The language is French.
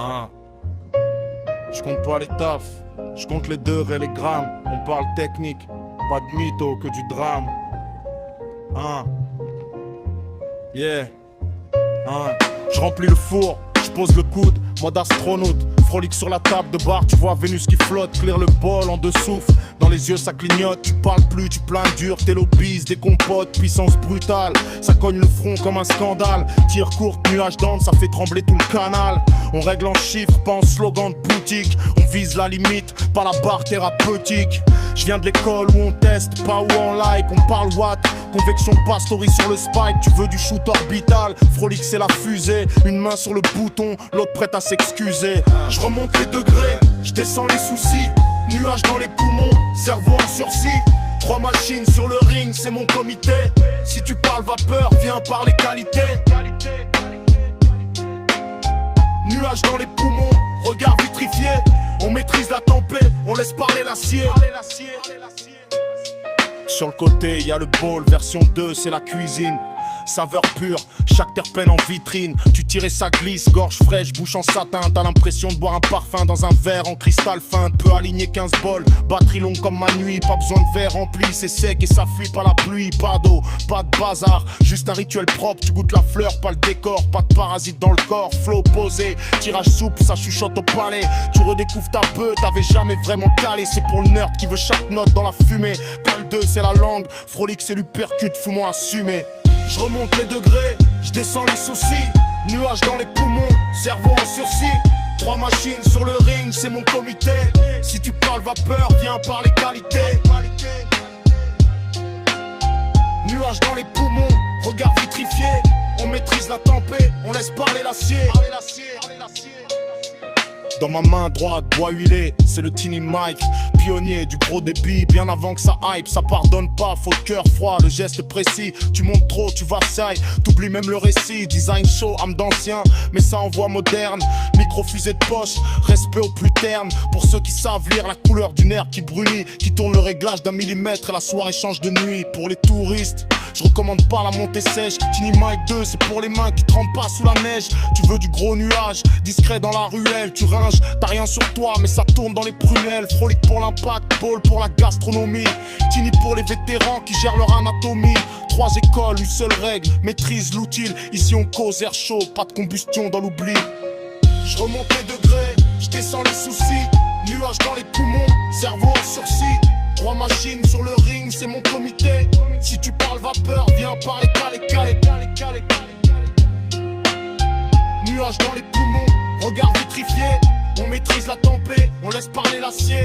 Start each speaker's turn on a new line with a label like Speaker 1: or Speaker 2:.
Speaker 1: Hein. Je compte pas les tafs, je compte les heures et les grammes. On parle technique, pas de mytho que du drame. Hein. Yeah. Hein. Je remplis le four, je pose le coude, mode astronaute. Frolique sur la table de bar, tu vois Vénus qui flotte. Clear le bol en deux souffles, dans les yeux ça clignote. Tu parles plus, tu plains dur, t'es l'obise, des compotes, puissance brutale. Ça cogne le front comme un scandale. Tire court, nuage d'onde, ça fait trembler tout le canal. On règle en chiffres, pas en slogan de boutique. On vise la limite, pas la barre thérapeutique. Je viens de l'école où on teste, pas où on like. On parle watt, convection pastori sur le spike. Tu veux du shoot orbital, Frolique c'est la fusée. Une main sur le bouton, l'autre prête à s'excuser. Je remonte les degrés, je descends les soucis. Nuages dans les poumons, cerveau en sursis. 3 machines sur le ring, c'est mon comité. Si tu parles vapeur, viens par les qualités. Nuages dans les poumons, regard vitrifié. On maîtrise la tempête, on laisse parler l'acier. Sur le côté, y a le bowl, version 2, c'est la cuisine. Saveur pure, chaque terpène en vitrine. Tu tires et ça glisse, gorge fraîche, bouche en satin. T'as l'impression de boire un parfum dans un verre en cristal fin. Peu aligner 15 bols, batterie longue comme ma nuit. Pas besoin de verre rempli, c'est sec et ça fuit pas la pluie. Pas d'eau, pas de bazar, juste un rituel propre. Tu goûtes la fleur, pas le décor, pas de parasite dans le corps. Flow posé, tirage souple, ça chuchote au palais. Tu redécouvres ta peu, t'avais jamais vraiment calé. C'est pour le nerd qui veut chaque note dans la fumée. Pas le 2 c'est la langue, Frolique c'est l'uppercut, fous-moi assumer. Je remonte les degrés, je descends les soucis. Nuages dans les poumons, cerveau en sursis. 3 machines sur le ring, c'est mon comité. Si tu parles vapeur, viens par les qualités. Nuages dans les poumons, regard vitrifié. On maîtrise la tempête, on laisse parler l'acier. Dans ma main droite, bois huilé, c'est le Tiny Mike. Pionnier du gros débit, bien avant que ça hype. Ça pardonne pas, faut le cœur froid, le geste précis. Tu montes trop, tu vassailles, t'oublies même le récit. Design show, âme d'ancien, mais ça envoie moderne. Micro fusée de poche, respect au plus terne. Pour ceux qui savent lire la couleur d'une herbe qui brunit, qui tourne le réglage d'un millimètre et la soirée change de nuit. Pour les touristes, je recommande pas la montée sèche. Tiny Mike 2, c'est pour les mains qui trempent pas sous la neige. Tu veux du gros nuage, discret dans la ruelle. Tu ringes, t'as rien sur toi, mais ça tourne dans les prunelles. Frolique pour l'impact, Paul pour la gastronomie. Tiny pour les vétérans qui gèrent leur anatomie. 3 écoles, une seule règle, maîtrise l'utile. Ici on cause air chaud, pas de combustion dans l'oubli. Je remonte les degrés, je descends les soucis. Nuages dans les poumons, cerveau en sursis. 3 machines sur le ring, c'est mon comité. Si tu parles vapeur, viens par les calés. Nuages dans les poumons, regard vitrifié. On maîtrise la tempête, on laisse parler l'acier.